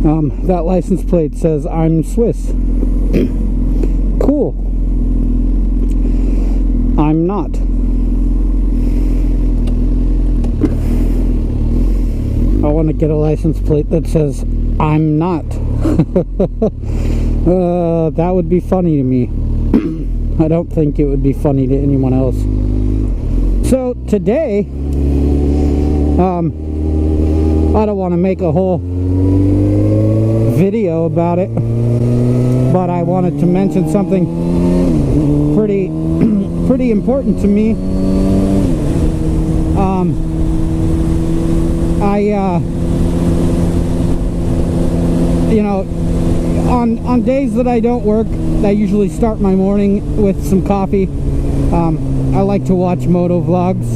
That license plate says I'm Swiss. Cool. I'm not. I want to get a license plate that says I'm not. That would be funny to me. I don't think it would be funny to anyone else. So today, I don't want to make a whole video about it, but I wanted to mention something pretty important to me. You know, on days that I don't work, I usually start my morning with some coffee. I like to watch moto vlogs.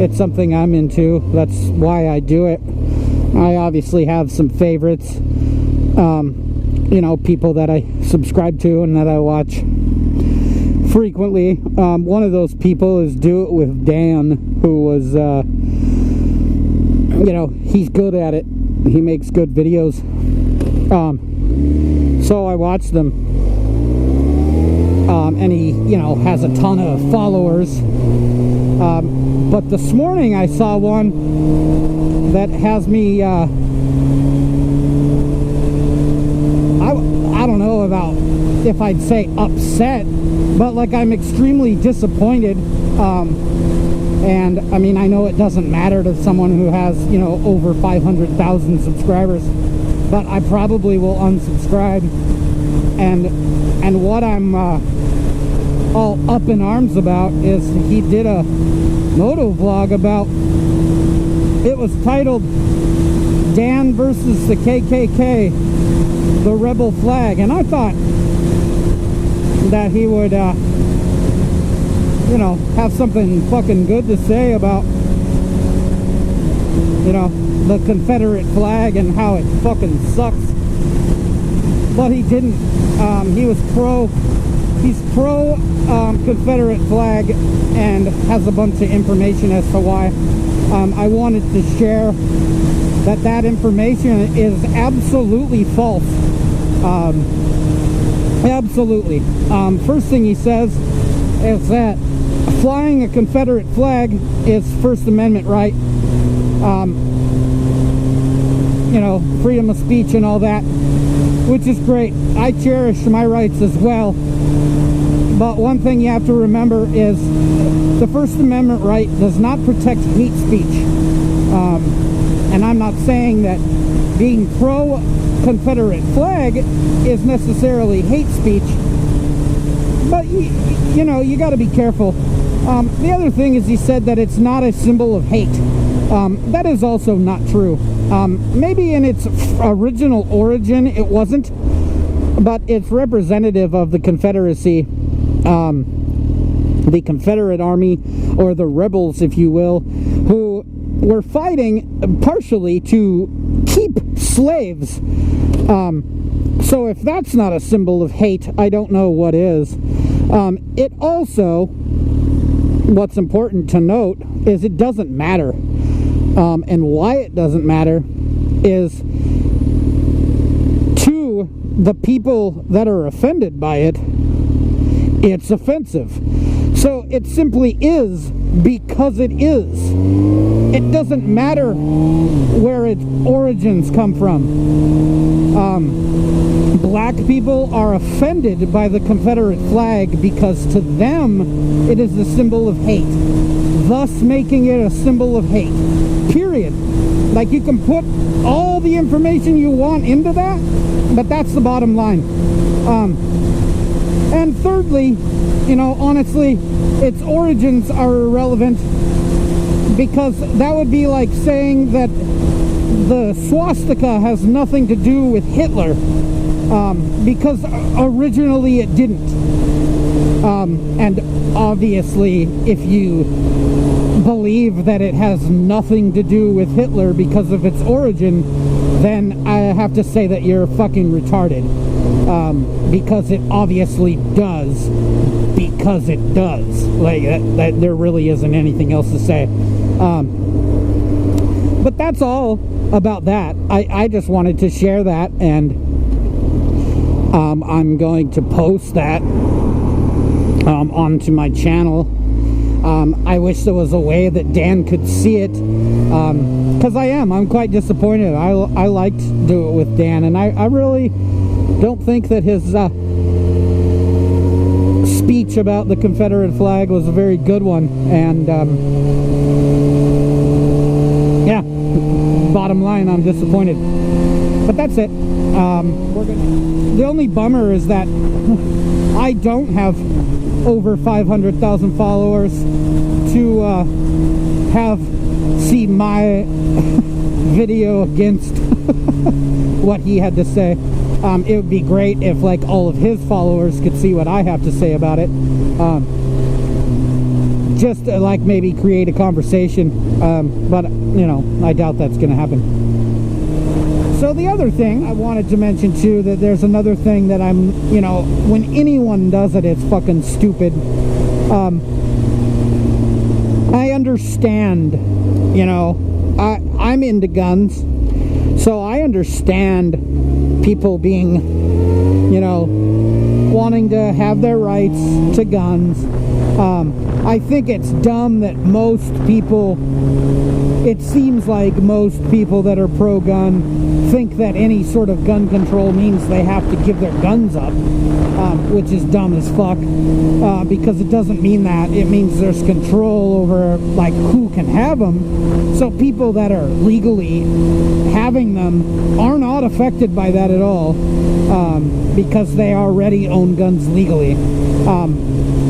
It's something I'm into. That's why I do it. I obviously have some favorites. You know, people that I subscribe to and that I watch frequently. One of those people is Do It With Dan, who was, you know, he's good at it. He makes good videos. So I watch them. And he, you know, has a ton of followers. But this morning I saw one that has me, I don't know about if I'd say upset, but like I'm extremely disappointed. And I mean, I know it doesn't matter to someone who has, you know, over 500,000 subscribers, but I probably will unsubscribe. And what I'm all up in arms about is he did a moto vlog about, it was titled Dan versus the KKK, the rebel flag, and I thought that he would you know, have something fucking good to say about, you know, the Confederate flag and how it fucking sucks. But he didn't. He's pro Confederate flag and has a bunch of information as to why. I wanted to share that information is absolutely false. Absolutely. First thing he says is that flying a Confederate flag is First Amendment right. You know, freedom of speech and all that, which is great. I cherish my rights as well. But one thing you have to remember is the First Amendment right does not protect hate speech. And I'm not saying that being pro-Confederate flag is necessarily hate speech. But, you know, you got to be careful. The other thing is he said that it's not a symbol of hate. That is also not true. Maybe in its original origin it wasn't, but it's representative of the Confederacy, the Confederate Army, or the rebels, if you will, who were fighting partially to keep slaves. So if that's not a symbol of hate, I don't know what is. It also, what's important to note is it doesn't matter. And why it doesn't matter is to the people that are offended by it, it's offensive. So it simply is because it is. It doesn't matter where its origins come from. Black people are offended by the Confederate flag because to them it is a symbol of hate, thus making it a symbol of hate. Period. Like, you can put all the information you want into that, but that's the bottom line. And thirdly, you know, honestly, its origins are irrelevant, because that would be like saying that the swastika has nothing to do with Hitler, because originally it didn't. And obviously, if you believe that it has nothing to do with Hitler because of its origin, then I have to say that you're fucking retarded. Because it obviously does. Because it does. Like, that there really isn't anything else to say. But that's all about that. I just wanted to share that, and I'm going to post that onto my channel. I wish there was a way that Dan could see it, because I'm quite disappointed. I liked Do It With Dan, and I really don't think that his speech about the Confederate flag was a very good one. And yeah, bottom line, I'm disappointed. But that's it. The only bummer is that I don't have over 500,000 followers to see my video against what he had to say. It would be great if like all of his followers could see what I have to say about it. Just to, like, maybe create a conversation, but you know, I doubt that's gonna happen. So the other thing I wanted to mention too, that there's another thing that I'm, you know, when anyone does it, it's fucking stupid. I understand, you know, I'm into guns, so I understand people being, you know, wanting to have their rights to guns. I think it's dumb that most people, it seems like most people that are pro-gun think that any sort of gun control means they have to give their guns up, which is dumb as fuck, because it doesn't mean that. It means there's control over, like, who can have them. So people that are legally having them are not affected by that at all, because they already own guns legally.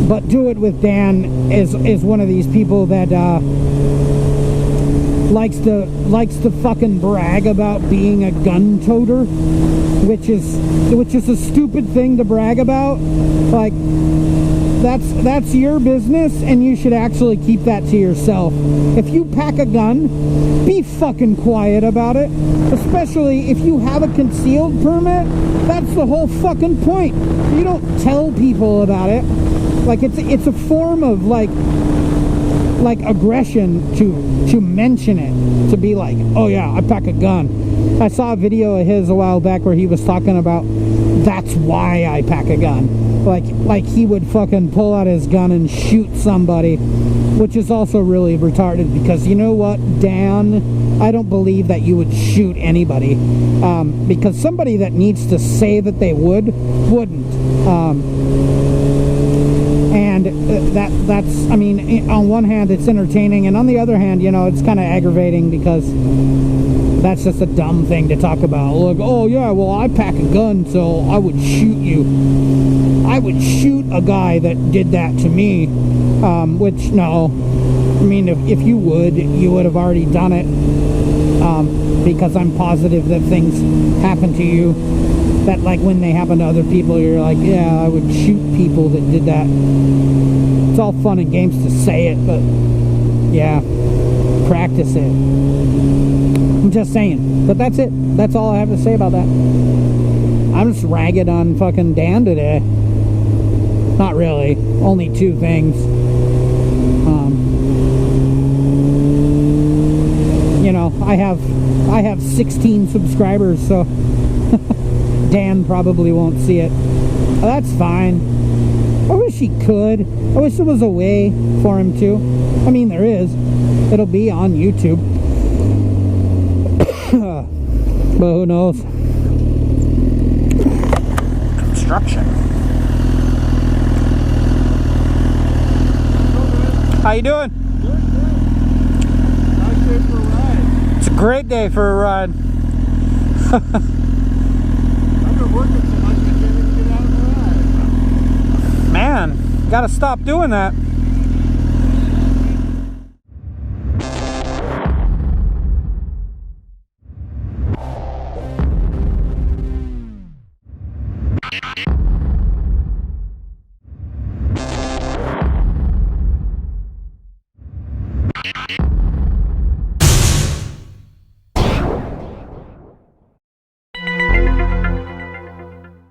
But Do It With Dan is one of these people that likes to fucking brag about being a gun toter, which is a stupid thing to brag about. Like, that's your business, and you should actually keep that to yourself. If you pack a gun, be fucking quiet about it. Especially if you have a concealed permit. That's the whole fucking point. You don't tell people about it. Like, it's a form of like aggression to mention it, to be like, oh yeah, I pack a gun. I saw a video of his a while back where he was talking about that's why I pack a gun. Like he would fucking pull out his gun and shoot somebody, which is also really retarded, because you know what, Dan, I don't believe that you would shoot anybody, because somebody that needs to say that they wouldn't. And that's, I mean, on one hand it's entertaining, and on the other hand, you know, it's kind of aggravating, because that's just a dumb thing to talk about. Like, oh yeah, well, I pack a gun, so I would shoot you. I would shoot a guy that did that to me, which, no, I mean, if you would have already done it, because I'm positive that things happen to you that, like, when they happen to other people, you're like, yeah, I would shoot people that did that. It's all fun and games to say it, but yeah, practice it. I'm just saying. But that's it. That's all I have to say about that. I'm just ragging on fucking Dan today. Not really. Only two things. You know, I have 16 subscribers, so Dan probably won't see it. Well, that's fine. I wish he could. I wish there was a way for him to. I mean, there is. It'll be on YouTube. But who knows? Construction. How you doing? Good. Nice day for a ride. It's a great day for a ride. I've been working so much I can't even get out of the ride. Man, gotta stop doing that.